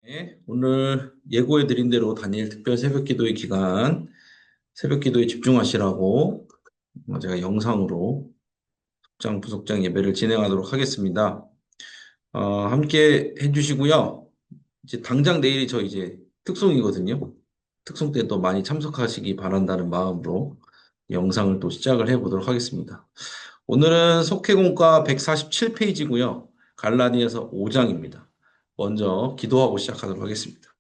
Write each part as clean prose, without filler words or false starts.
네, 오늘 예고해 드린 대로 다니엘 특별 새벽 기도의 기간, 새벽 기도에 집중하시라고 제가 영상으로 속장 부속장 예배를 진행하도록 하겠습니다. 함께 해주시고요. 이제 당장 내일이 저 이제 특송이거든요. 특송 때 또 많이 참석하시기 바란다는 마음으로 영상을 또 시작을 해 보도록 하겠습니다. 오늘은 속회공과 147페이지고요. 갈라디아서 5장입니다. 먼저 기도하고 시작하도록 하겠습니다.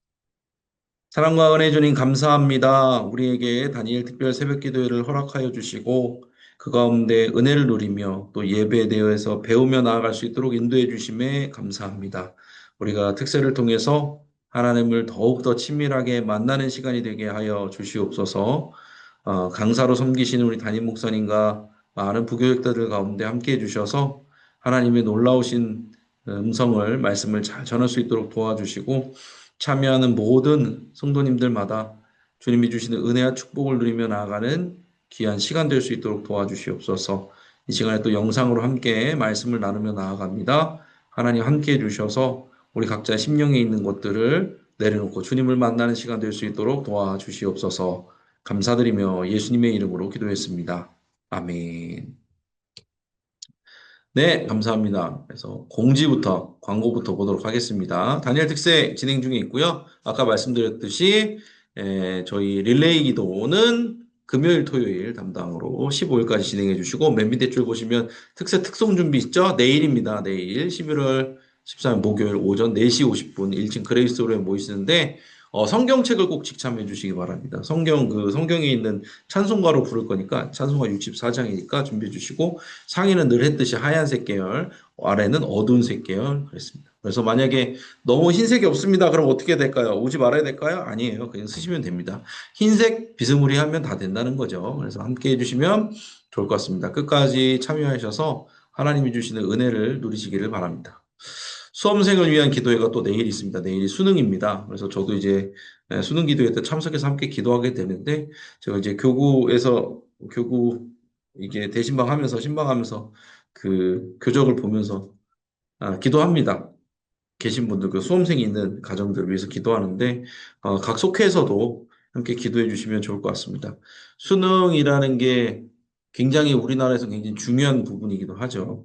사랑과 은혜 주님 감사합니다. 우리에게 다니엘 특별 새벽 기도회를 허락하여 주시고 그 가운데 은혜를 누리며 또 예배에 대해서 배우며 나아갈 수 있도록 인도해 주심에 감사합니다. 우리가 특세를 통해서 하나님을 더욱더 친밀하게 만나는 시간이 되게 하여 주시옵소서. 강사로 섬기시는 우리 담임 목사님과 많은 부교육자들 가운데 함께 해주셔서 하나님의 놀라우신 음성을 말씀을 잘 전할 수 있도록 도와주시고 참여하는 모든 성도님들마다 주님이 주시는 은혜와 축복을 누리며 나아가는 귀한 시간 될 수 있도록 도와주시옵소서. 이 시간에 또 영상으로 함께 말씀을 나누며 나아갑니다. 하나님 함께 해주셔서 우리 각자 심령에 있는 것들을 내려놓고 주님을 만나는 시간 될 수 있도록 도와주시옵소서. 감사드리며 예수님의 이름으로 기도했습니다. 아멘. 네, 감사합니다. 그래서 공지부터, 광고부터 보도록 하겠습니다. 다니엘 특세 진행 중에 있고요. 아까 말씀드렸듯이 저희 릴레이 기도는 금요일, 토요일 담당으로 15일까지 진행해 주시고 맨 밑에 줄 보시면 특세 특송 준비 있죠? 내일입니다. 내일 11월 13일 목요일 오전 4시 50분 1층 그레이스홀에 모이시는데 성경책을 꼭 직참해 주시기 바랍니다. 성경에 있는 찬송가로 부를 거니까 찬송가 64장이니까 준비해 주시고 상의는 늘 했듯이 하얀색 계열, 아래는 어두운색 계열 그랬습니다. 그래서 만약에 너무 흰색이 없습니다. 그럼 어떻게 될까요? 오지 말아야 될까요? 아니에요. 그냥 쓰시면 됩니다. 흰색 비스무리하면 다 된다는 거죠. 그래서 함께 해주시면 좋을 것 같습니다. 끝까지 참여하셔서 하나님이 주시는 은혜를 누리시기를 바랍니다. 수험생을 위한 기도회가 또 내일 있습니다. 내일이 수능입니다. 그래서 저도 이제 수능 기도회 때 참석해서 함께 기도하게 되는데 제가 이제 교구 이게 대신방하면서 신방하면서 그 교적을 보면서 기도합니다. 계신 분들 그 수험생이 있는 가정들을 위해서 기도하는데 각 속회에서도 함께 기도해 주시면 좋을 것 같습니다. 수능이라는 게 굉장히 우리나라에서 굉장히 중요한 부분이기도 하죠.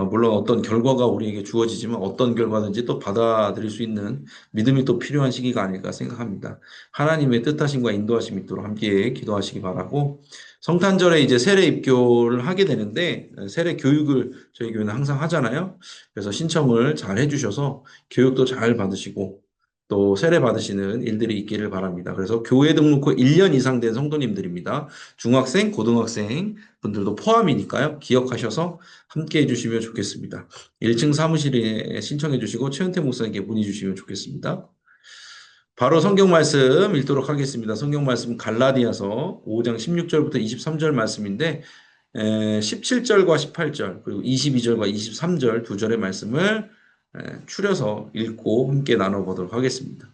물론 어떤 결과가 우리에게 주어지지만 어떤 결과든지 또 받아들일 수 있는 믿음이 또 필요한 시기가 아닐까 생각합니다. 하나님의 뜻하심과 인도하심 있도록 함께 기도하시기 바라고 성탄절에 이제 세례 입교를 하게 되는데 세례 교육을 저희 교회는 항상 하잖아요. 그래서 신청을 잘 해주셔서 교육도 잘 받으시고 또 세례 받으시는 일들이 있기를 바랍니다. 그래서 교회 등록 후 1년 이상 된 성도님들입니다. 중학생, 고등학생 분들도 포함이니까요. 기억하셔서 함께 해주시면 좋겠습니다. 1층 사무실에 신청해 주시고 최은태 목사님께 문의 주시면 좋겠습니다. 바로 성경 말씀 읽도록 하겠습니다. 성경 말씀 갈라디아서 5장 16절부터 23절 말씀인데 17절과 18절 그리고 22절과 23절 두 절의 말씀을 추려서 읽고 함께 나눠보도록 하겠습니다.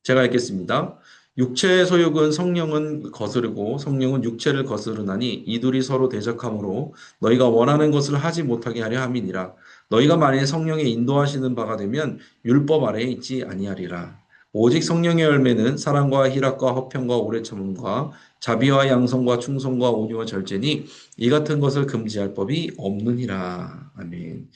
제가 읽겠습니다. 육체의 소욕은 성령은 거스르고 성령은 육체를 거스르나니 이둘이 서로 대적하므로 너희가 원하는 것을 하지 못하게 하려 함이니라. 너희가 만일 성령의 인도하시는 바가 되면 율법 아래에 있지 아니하리라. 오직 성령의 열매는 사랑과 희락과 화평과 오래 참음과 자비와 양성과 충성과 온유와 절제니 이 같은 것을 금지할 법이 없느니라. 아멘.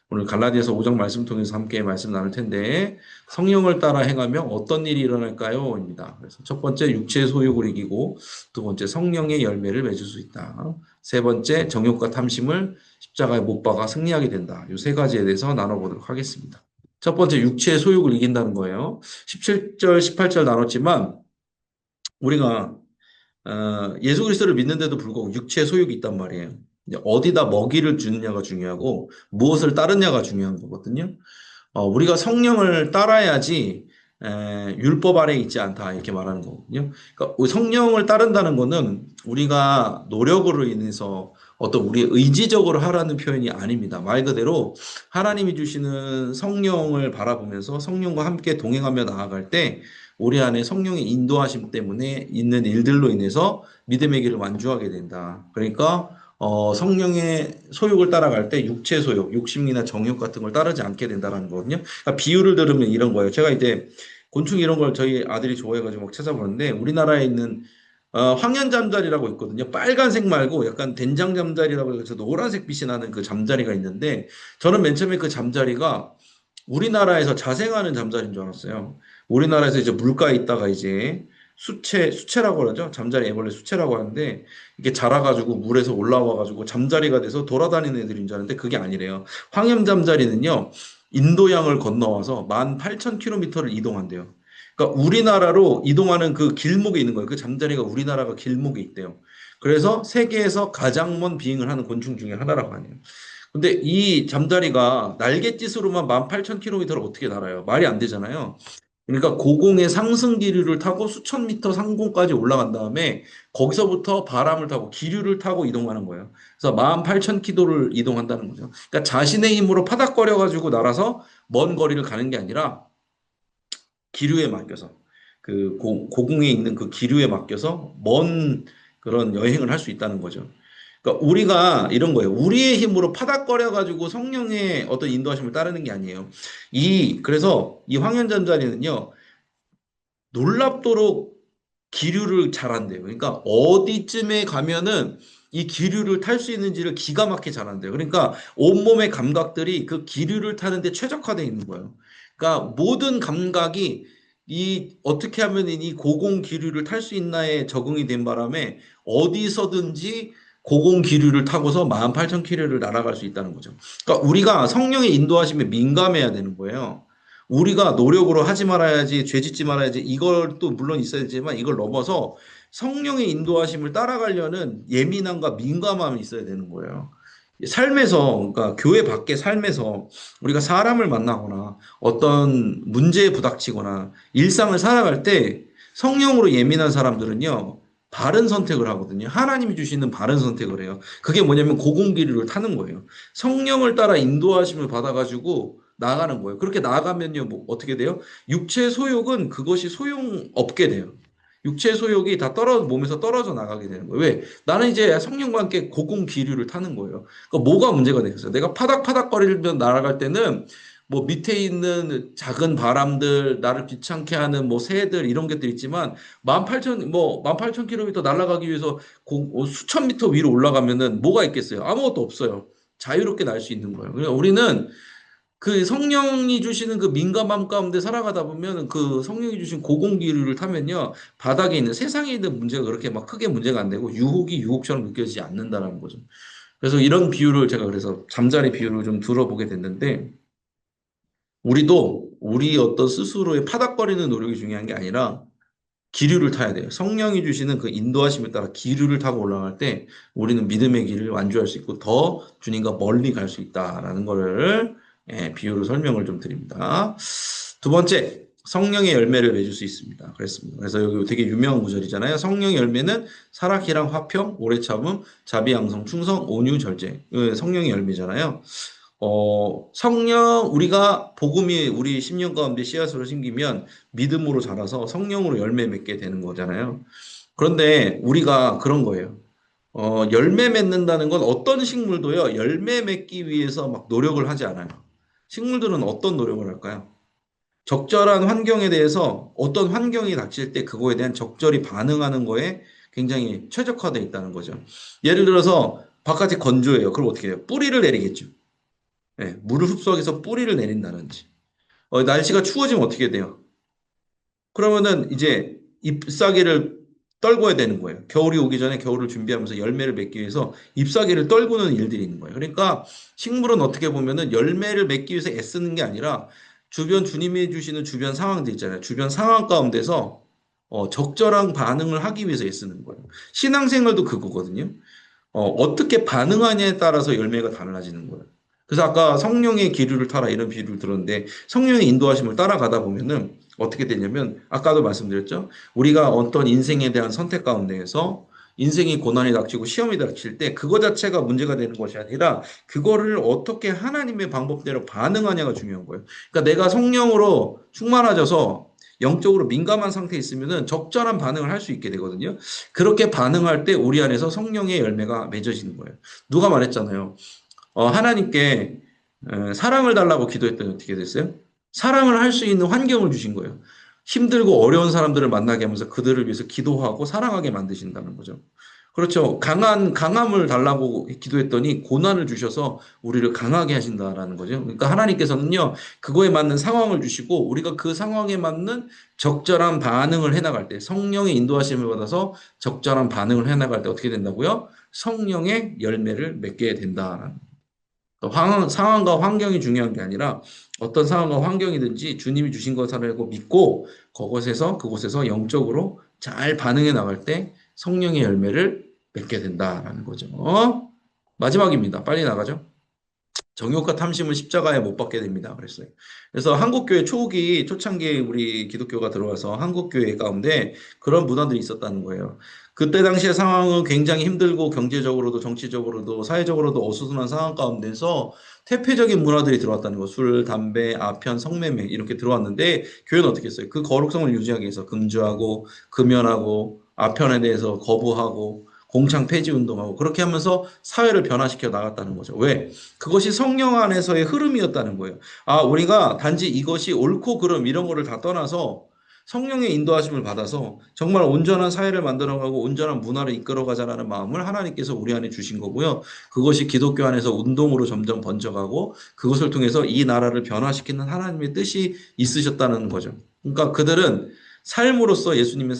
오늘 갈라디아서 5장 말씀 통해서 함께 말씀 나눌 텐데 성령을 따라 행하면 어떤 일이 일어날까요? 입니다. 그래서 첫 번째 육체의 소욕을 이기고 두 번째 성령의 열매를 맺을 수 있다. 세 번째 정욕과 탐심을 십자가에 못 박아 승리하게 된다. 이 세 가지에 대해서 나눠보도록 하겠습니다. 첫 번째 육체의 소욕을 이긴다는 거예요. 17절, 18절 나눴지만 우리가 예수 그리스도를 믿는데도 불구하고 육체의 소욕이 있단 말이에요. 어디다 먹이를 주느냐가 중요하고 무엇을 따르냐가 중요한 거거든요. 우리가 성령을 따라야지 율법 아래에 있지 않다 이렇게 말하는 거거든요. 그러니까 성령을 따른다는 거는 우리가 노력으로 인해서 어떤 우리 의지적으로 하라는 표현이 아닙니다. 말 그대로 하나님이 주시는 성령을 바라보면서 성령과 함께 동행하며 나아갈 때 우리 안에 성령의 인도하심 때문에 있는 일들로 인해서 믿음의 길을 완주하게 된다. 그러니까 성령의 소욕을 따라갈 때 육체 소욕, 욕심이나 정욕 같은 걸 따르지 않게 된다라는 거거든요. 그러니까 비유를 들으면 이런 거예요. 제가 이제 곤충 이런 걸 저희 아들이 좋아해가지고 막 찾아보는데 우리나라에 있는 황현 잠자리라고 있거든요. 빨간색 말고 약간 된장 잠자리라고 해서 노란색 빛이 나는 그 잠자리가 있는데 저는 맨 처음에 그 잠자리가 우리나라에서 자생하는 잠자리인 줄 알았어요. 우리나라에서 이제 물가에 있다가 이제 수채라고 그러죠. 잠자리 애벌레 수채라고 하는데 이게 자라가지고 물에서 올라와가지고 잠자리가 돼서 돌아다니는 애들인 줄 알았는데 그게 아니래요. 황염 잠자리는요, 인도양을 건너와서 18,000km를 이동한대요. 그러니까 우리나라로 이동하는 그 길목에 있는 거예요. 그 잠자리가 우리나라가 길목에 있대요. 그래서 세계에서 가장 먼 비행을 하는 곤충 중에 하나라고 하네요. 근데 이 잠자리가 날갯짓으로만 18,000km를 어떻게 날아요? 말이 안 되잖아요. 그러니까 고공의 상승 기류를 타고 수천 미터 상공까지 올라간 다음에 거기서부터 바람을 타고 기류를 타고 이동하는 거예요. 그래서 18,000km를 이동한다는 거죠. 그러니까 자신의 힘으로 파닥거려 가지고 날아서 먼 거리를 가는 게 아니라 기류에 맡겨서 그 고궁에 있는 그 기류에 맡겨서 먼 그런 여행을 할 수 있다는 거죠. 그러니까 우리가 이런 거예요. 우리의 힘으로 파닥거려 가지고 성령의 어떤 인도하심을 따르는 게 아니에요. 그래서 이 황현잠자리는요. 놀랍도록 기류를 잘한대요. 그러니까 어디쯤에 가면은 이 기류를 탈 수 있는지를 기가 막히게 잘한대요. 그러니까 온몸의 감각들이 그 기류를 타는데 최적화되어 있는 거예요. 그러니까 모든 감각이 이 어떻게 하면 이 고공 기류를 탈 수 있나에 적응이 된 바람에 어디서든지 고공 기류를 타고서 18,000km를 날아갈 수 있다는 거죠. 그러니까 우리가 성령의 인도하심에 민감해야 되는 거예요. 우리가 노력으로 하지 말아야지, 죄 짓지 말아야지, 이걸 또 물론 있어야지만 이걸 넘어서 성령의 인도하심을 따라가려는 예민함과 민감함이 있어야 되는 거예요. 삶에서, 그러니까 교회 밖의 삶에서 우리가 사람을 만나거나 어떤 문제에 부닥치거나 일상을 살아갈 때 성령으로 예민한 사람들은요, 바른 선택을 하거든요. 하나님이 주시는 바른 선택을 해요. 그게 뭐냐면 고공기류를 타는 거예요. 성령을 따라 인도하심을 받아가지고 나가는 거예요. 그렇게 나가면요, 뭐 어떻게 돼요? 육체 소욕은 그것이 소용 없게 돼요. 육체 소욕이 다 몸에서 떨어져 나가게 되는 거예요. 왜? 나는 이제 성령과 함께 고공 기류를 타는 거예요. 그러니까 뭐가 문제가 되겠어요? 내가 파닥파닥거리며 날아갈 때는 뭐 밑에 있는 작은 바람들, 나를 귀찮게 하는 뭐 새들 이런 것들 있지만 18,000km 날아가기 위해서 수천 미터 위로 올라가면은 뭐가 있겠어요? 아무것도 없어요. 자유롭게 날 수 있는 거예요. 그러니까 우리는 그 성령이 주시는 그 민감함 가운데 살아가다 보면 그 성령이 주신 고공기류를 타면요. 바닥에 있는 세상에 있는 문제가 그렇게 막 크게 문제가 안 되고 유혹이 유혹처럼 느껴지지 않는다라는 거죠. 그래서 이런 비유를 제가 그래서 잠자리 비유를 좀 들어보게 됐는데 우리도 우리 어떤 스스로의 파닥거리는 노력이 중요한 게 아니라 기류를 타야 돼요. 성령이 주시는 그 인도하심에 따라 기류를 타고 올라갈 때 우리는 믿음의 길을 완주할 수 있고 더 주님과 멀리 갈 수 있다라는 거를 비유로 설명을 좀 드립니다. 두 번째, 성령의 열매를 맺을 수 있습니다. 그랬습니다. 그래서 여기 되게 유명한 구절이잖아요. 성령의 열매는 사랑이랑 화평, 오래 참음, 자비, 양성, 충성, 온유, 절제. 성령의 열매잖아요. 우리가 복음이 우리 심령 가운데 씨앗으로 심기면 믿음으로 자라서 성령으로 열매 맺게 되는 거잖아요. 그런데 우리가 그런 거예요. 열매 맺는다는 건 어떤 식물도요, 열매 맺기 위해서 막 노력을 하지 않아요. 식물들은 어떤 노력을 할까요? 적절한 환경에 대해서 어떤 환경이 닥칠 때 그거에 대한 적절히 반응하는 거에 굉장히 최적화되어 있다는 거죠. 예를 들어서 바깥이 건조해요. 그럼 어떻게 해요? 뿌리를 내리겠죠. 물을 흡수하기 위해서 뿌리를 내린다든지. 날씨가 추워지면 어떻게 돼요? 그러면은 이제 잎사귀를 떨궈야 되는 거예요. 겨울이 오기 전에 겨울을 준비하면서 열매를 맺기 위해서 잎사귀를 떨구는 일들이 있는 거예요. 그러니까 식물은 어떻게 보면은 열매를 맺기 위해서 애쓰는 게 아니라 주변 주님이 주시는 주변 상황들 있잖아요. 주변 상황 가운데서 적절한 반응을 하기 위해서 애쓰는 거예요. 신앙생활도 그거거든요. 어떻게 반응하냐에 따라서 열매가 달라지는 거예요. 그래서 아까 성령의 기류를 타라 이런 비유를 들었는데 성령의 인도하심을 따라가다 보면은 어떻게 되냐면 아까도 말씀드렸죠. 우리가 어떤 인생에 대한 선택 가운데에서 인생이 고난이 닥치고 시험이 닥칠 때 그거 자체가 문제가 되는 것이 아니라 그거를 어떻게 하나님의 방법대로 반응하냐가 중요한 거예요. 그러니까 내가 성령으로 충만해져서 영적으로 민감한 상태에 있으면은 적절한 반응을 할 수 있게 되거든요. 그렇게 반응할 때 우리 안에서 성령의 열매가 맺어지는 거예요. 누가 말했잖아요. 하나님께 사랑을 달라고 기도했더니 어떻게 됐어요? 사랑을 할 수 있는 환경을 주신 거예요. 힘들고 어려운 사람들을 만나게 하면서 그들을 위해서 기도하고 사랑하게 만드신다는 거죠. 그렇죠. 강함을 달라고 기도했더니 고난을 주셔서 우리를 강하게 하신다라는 거죠. 그러니까 하나님께서는요, 그거에 맞는 상황을 주시고, 우리가 그 상황에 맞는 적절한 반응을 해나갈 때, 성령의 인도하심을 받아서 적절한 반응을 해나갈 때 어떻게 된다고요? 성령의 열매를 맺게 된다라는 상황과 환경이 중요한 게 아니라 어떤 상황과 환경이든지 주님이 주신 것을 알고 믿고 그곳에서 영적으로 잘 반응해 나갈 때 성령의 열매를 맺게 된다라는 거죠. 마지막입니다. 빨리 나가죠. 정욕과 탐심은 십자가에 못 박게 됩니다. 그랬어요. 그래서 한국교회 초창기에 우리 기독교가 들어와서 한국교회 가운데 그런 문화들이 있었다는 거예요. 그때 당시의 상황은 굉장히 힘들고 경제적으로도 정치적으로도 사회적으로도 어수선한 상황 가운데서 퇴폐적인 문화들이 들어왔다는 거. 술, 담배, 아편, 성매매 이렇게 들어왔는데 교회는 어떻게 했어요? 그 거룩성을 유지하기 위해서 금주하고 금연하고 아편에 대해서 거부하고 공창 폐지 운동하고 그렇게 하면서 사회를 변화시켜 나갔다는 거죠. 왜? 그것이 성령 안에서의 흐름이었다는 거예요. 우리가 단지 이것이 옳고 그름 이런 거를 다 떠나서 성령의 인도하심을 받아서 정말 온전한 사회를 만들어가고 온전한 문화를 이끌어가자라는 마음을 하나님께서 우리 안에 주신 거고요. 그것이 기독교 안에서 운동으로 점점 번져가고 그것을 통해서 이 나라를 변화시키는 하나님의 뜻이 있으셨다는 거죠. 그러니까 그들은 삶으로써 예수님의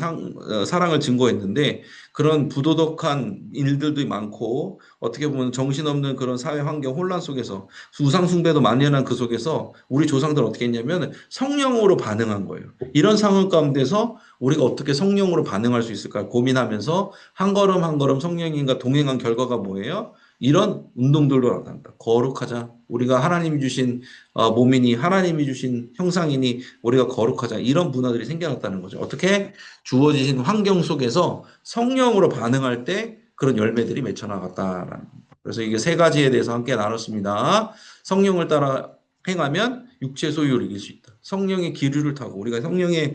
사랑을 증거했는데 그런 부도덕한 일들도 많고 어떻게 보면 정신없는 그런 사회 환경 혼란 속에서 우상숭배도 만연한 그 속에서 우리 조상들은 어떻게 했냐면 성령으로 반응한 거예요. 이런 상황 가운데서 우리가 어떻게 성령으로 반응할 수 있을까 고민하면서 한 걸음 한 걸음 성령님과 동행한 결과가 뭐예요? 이런 운동들도 나타난다. 거룩하자. 우리가 하나님이 주신 몸이니 하나님이 주신 형상이니 우리가 거룩하자. 이런 문화들이 생겨났다는 거죠. 어떻게? 주어지신 환경 속에서 성령으로 반응할 때 그런 열매들이 맺혀나갔다라는. 그래서 이게 세 가지에 대해서 함께 나눴습니다. 성령을 따라 행하면 육체 소유를 이길 수 있다. 성령의 기류를 타고 우리가 성령의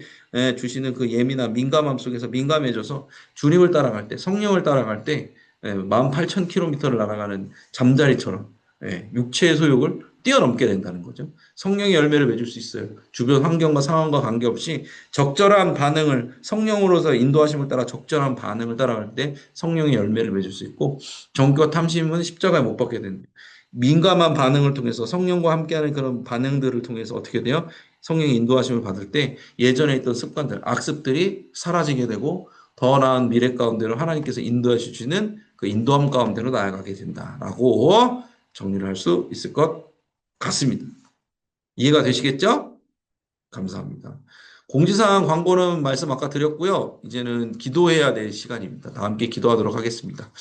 주시는 그 예민한 민감함 속에서 민감해져서 주님을 따라갈 때 성령을 따라갈 때 18,000km를 날아가는 잠자리처럼 육체의 소욕을 뛰어넘게 된다는 거죠. 성령의 열매를 맺을 수 있어요. 주변 환경과 상황과 관계없이 적절한 반응을 성령으로서 인도하심을 따라 적절한 반응을 따라갈 때 성령의 열매를 맺을 수 있고 정욕과 탐심은 십자가에 못 박게 됩니다. 민감한 반응을 통해서 성령과 함께하는 그런 반응들을 통해서 어떻게 돼요? 성령의 인도하심을 받을 때 예전에 있던 습관들, 악습들이 사라지게 되고 더 나은 미래 가운데로 하나님께서 인도해 주시는 그 인도함 가운데로 나아가게 된다라고 정리를 할 수 있을 것 같습니다. 이해가 되시겠죠? 감사합니다. 공지사항 광고는 말씀 아까 드렸고요. 이제는 기도해야 될 시간입니다. 다 함께 기도하도록 하겠습니다.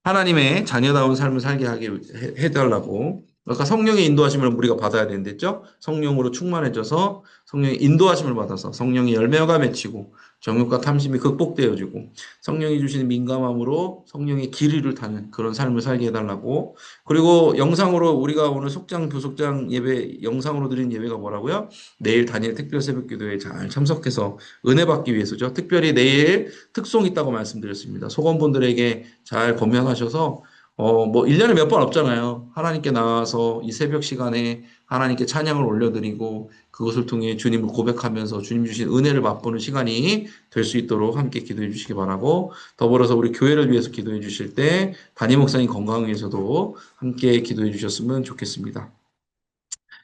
하나님의 자녀다운 삶을 살게 하게 해달라고 아까 성령의 인도하심을 우리가 받아야 되는데죠. 성령으로 충만해져서 성령의 인도하심을 받아서 성령의 열매가 맺히고 정욕과 탐심이 극복되어지고 성령이 주시는 민감함으로 성령의 기류를 타는 그런 삶을 살게 해달라고. 그리고 영상으로 우리가 오늘 속장 부속장 예배 영상으로 드린 예배가 뭐라고요? 내일 다니엘 특별 새벽기도에 잘 참석해서 은혜 받기 위해서죠. 특별히 내일 특송 있다고 말씀드렸습니다. 소건분들에게 잘 검명하셔서 1년에 몇 번 없잖아요. 하나님께 나와서 이 새벽 시간에 하나님께 찬양을 올려드리고 그것을 통해 주님을 고백하면서 주님 주신 은혜를 맛보는 시간이 될 수 있도록 함께 기도해 주시기 바라고, 더불어서 우리 교회를 위해서 기도해 주실 때 담임 목사님 건강을 위해서도 함께 기도해 주셨으면 좋겠습니다.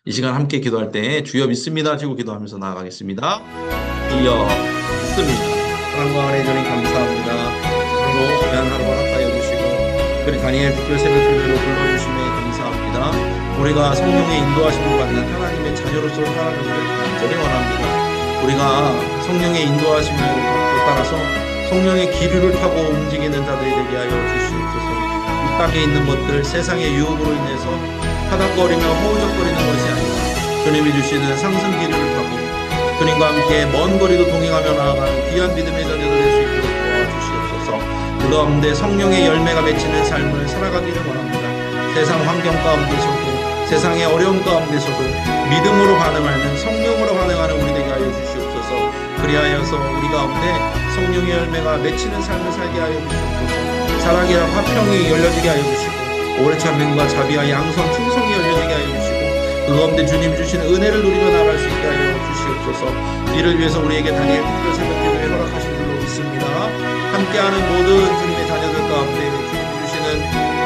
이 시간 함께 기도할 때 주여 믿습니다 하시고 기도하면서 나아가겠습니다. 주여 믿습니다. 사랑과 은혜 주님 감사합니다. 그리고 귀한 하루 허락하여 주시고 특별히 다니엘 특별 새벽기도로 불러주심에 감사합니다. 우리가 성령의 인도하심을 받는 하나님의 자녀로서 살아가기를 간절히 원합니다. 우리가 성령의 인도하심을 따라서 성령의 기류를 타고 움직이는 자들이 되게 하여 주시옵소서. 이 땅에 있는 것들, 세상의 유혹으로 인해서 파닥거리며 허우적거리는 것이 아니라 주님이 주시는 상승 기류를 타고 주님과 함께 먼 거리도 동행하며 나아가는 귀한 믿음의 자녀들 될 수 있도록 도와주시옵소서. 그 가운데 성령의 열매가 맺히는 삶을 살아가기를 원합니다. 세상 환경 가운데서도 세상의 어려움 가운데서도 믿음으로 반응하는 성령으로 반응하는 우리 되게 하여 주시옵소서. 그리하여서 우리 가운데 성령의 열매가 맺히는 삶을 살게 하여 주시옵소서. 사랑이랑 화평이 열려지게 하여 주시고 오래 참음과 자비와 양선 충성이 열려지게 하여 주시고 그 가운데 주님 주시는 은혜를 누리며 나갈 수 있게 하여 주시옵소서. 이를 위해서 우리에게 다니엘 특별 새벽기도에 허락하신 줄로 믿습니다. 함께하는 모든 주님의 자녀들 가운데 주님 주시는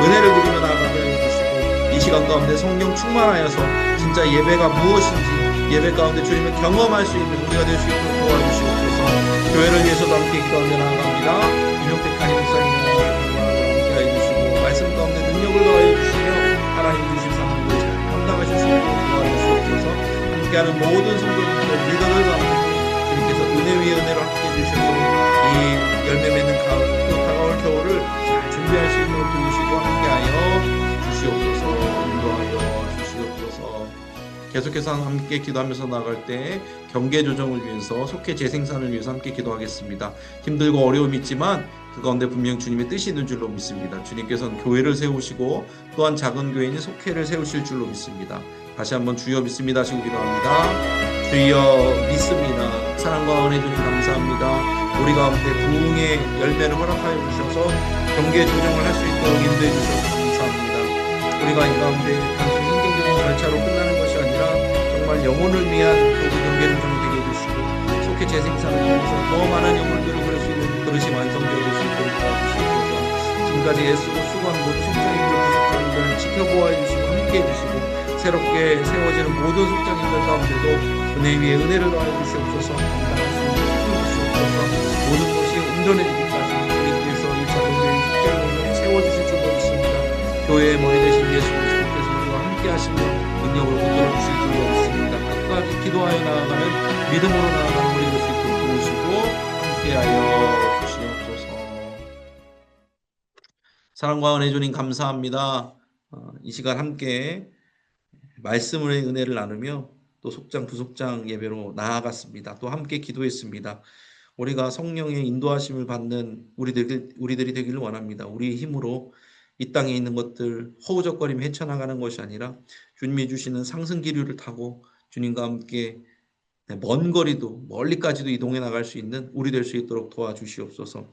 은혜를 누리며 나아가게 하여 주시고 이 시간 가운데 성령 충만하여서 진짜 예배가 무엇인지 예배 가운데 주님을 경험할 수 있는 우리가 될 수 있도록 도와주시옵소서. 교회를 위해서도 함께 기도하며 나아갑니다. 이명택 목사님과 함께하여 주시고 말씀 가운데 능력을 더하여 주시며 하나님 주신 사명을 잘 감당하실 수 있도록 도와주시옵소서. 함께하는 모든 성도님들 리더들 가운데 주님께서 은혜 위에 은혜로 함께해 주셔서 이 열매 맺는 가을 또 다가올 겨울을 잘 준비할 수 있도록 도우시고 함께하여 주시옵소서. 인도하여 주시옵소서. 계속해서 함께 기도하면서 나아갈 때 경계 조정을 위해서 속회 재생산을 위해서 함께 기도하겠습니다. 힘들고 어려움이 있지만 그 가운데 분명 주님의 뜻이 있는 줄로 믿습니다. 주님께서는 교회를 세우시고 또한 작은 교회인 속회를 세우실 줄로 믿습니다. 다시 한번 주여 믿습니다 하시고 기도합니다. 주여 믿습니다. 사랑과 은혜 주님 감사합니다. 우리 가운데 부흥의 열매를 허락하여 주셔서 경계 조정을 할 수 있도록 인도해 주셔서 감사합니다. 우리가 이 가운데 단순히 행정적인 절차로 끝나는 것이 아니라 정말 영혼을 위한 경계 조정이 되게 해주시고 속회 재생산을 통해서 더 많은 영혼들을 그릴 수 있는 그릇이 완성되어질 수 있도록 도와주시옵소서. 지금까지 애쓰고 수고한 모든 속장님들 부속장님들 지켜보아 해주시고 함께 해주시고 새롭게 세워지는 모든 속장님들 가운데도 은혜 위에 은혜를 더하여 주시옵소서. 감당할 수 있는 힘을 주시옵소서. 모든 것이 온전해지기까지 주님께서 이 작은 교회 속회를 온전히 세워주실 줄로 믿습니다. 교회의 머리 되신 예수 그리스도께서 우리와 함께 하시며 능력으로 붙들어 주실 줄로 믿습니다. 끝까지 기도하여 나아가는 믿음으로 나아가는 우리 될 수 있도록 도우시고 함께하여 주시옵소서. 사랑과 은혜 주님 감사합니다. 이 시간 함께 말씀의 은혜를 나누며 또 속장 부속장 예배로 나아갔습니다. 또 함께 기도했습니다. 우리가 성령의 인도하심을 받는 우리들이 되기를 원합니다. 우리의 힘으로 이 땅에 있는 것들 허우적거리며 헤쳐나가는 것이 아니라 주님이 주시는 상승 기류를 타고 주님과 함께 먼 거리도 멀리까지도 이동해 나갈 수 있는 우리 될 수 있도록 도와주시옵소서.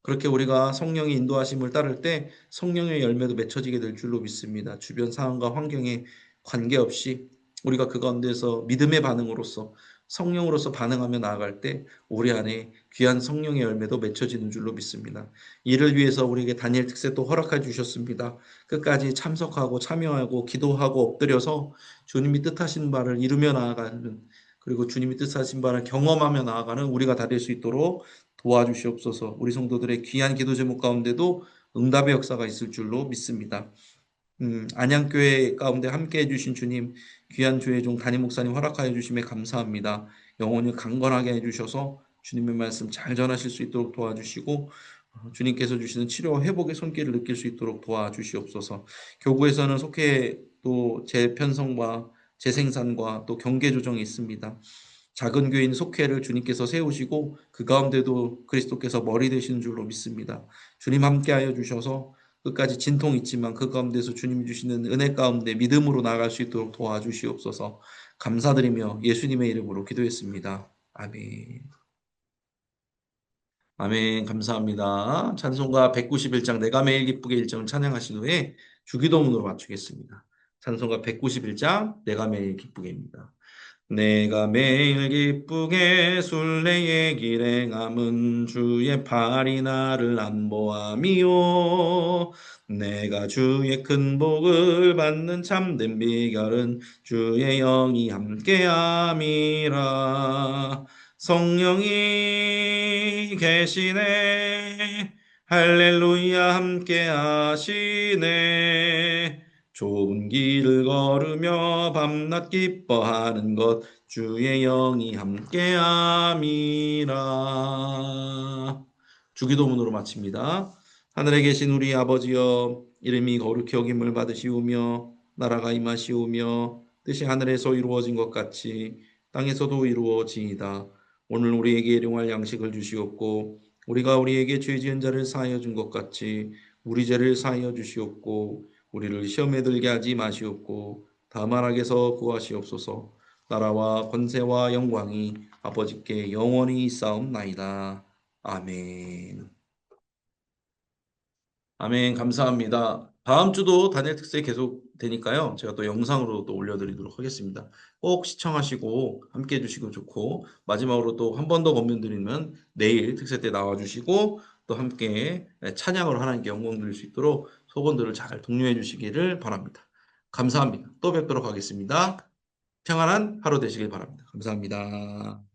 그렇게 우리가 성령의 인도하심을 따를 때 성령의 열매도 맺혀지게 될 줄로 믿습니다. 주변 상황과 환경에 관계없이 우리가 그 가운데서 믿음의 반응으로서 성령으로서 반응하며 나아갈 때 우리 안에 귀한 성령의 열매도 맺혀지는 줄로 믿습니다. 이를 위해서 우리에게 다니엘 특세도 허락해 주셨습니다. 끝까지 참석하고 참여하고 기도하고 엎드려서 주님이 뜻하신 바를 이루며 나아가는 그리고 주님이 뜻하신 바를 경험하며 나아가는 우리가 다 될 수 있도록 도와주시옵소서. 우리 성도들의 귀한 기도 제목 가운데도 응답의 역사가 있을 줄로 믿습니다. 안양교회 가운데 함께해 주신 주님, 귀한 주의 종 담임 목사님 허락하여 주심에 감사합니다. 영혼을 강건하게 해주셔서 주님의 말씀 잘 전하실 수 있도록 도와주시고 주님께서 주시는 치료와 회복의 손길을 느낄 수 있도록 도와주시옵소서. 교구에서는 속해 또 재편성과 재생산과 또 경계 조정이 있습니다. 작은 교인 속회를 주님께서 세우시고 그 가운데도 그리스도께서 머리 되시는 줄로 믿습니다. 주님 함께하여 주셔서 끝까지 진통이 있지만 그 가운데서 주님이 주시는 은혜 가운데 믿음으로 나아갈 수 있도록 도와주시옵소서. 감사드리며 예수님의 이름으로 기도했습니다. 아멘. 아멘. 감사합니다. 찬송가 191장 내가 매일 기쁘게 일정을 찬양하신 후에 주기도문으로 맞추겠습니다. 찬송가 191장 내가 매일 기쁘게입니다. 내가 매일 기쁘게 순례의 길에 감은 주의 팔이 나를 안보함이요 내가 주의 큰 복을 받는 참된 비결은 주의 영이 함께함이라 성령이 계시네 할렐루야 함께하시네 좋은 길을 걸으며 밤낮 기뻐하는 것 주의 영이 함께함이라. 주기도문으로 마칩니다. 하늘에 계신 우리 아버지여 이름이 거룩히 여김을 받으시오며 나라가 임하시오며 뜻이 하늘에서 이루어진 것 같이 땅에서도 이루어지이다. 오늘 우리에게 일용할 양식을 주시옵고 우리가 우리에게 죄 지은 자를 사하여 준 것 같이 우리 죄를 사하여 주시옵고 우리를 시험에 들게 하지 마시옵고 다만 악에서 구하시옵소서. 나라와 권세와 영광이 아버지께 영원히 싸움나이다. 아멘. 아멘. 감사합니다. 다음 주도 단일 특세 계속 되니까요. 제가 또 영상으로 또 올려드리도록 하겠습니다. 꼭 시청하시고 함께 해주시고 좋고, 마지막으로 또 한 번 더 권면드리면 내일 특세 때 나와주시고 또 함께 찬양으로 하나님께 영광 드릴 수 있도록 소원들을 잘 독려해 주시기를 바랍니다. 감사합니다. 또 뵙도록 하겠습니다. 평안한 하루 되시길 바랍니다. 감사합니다.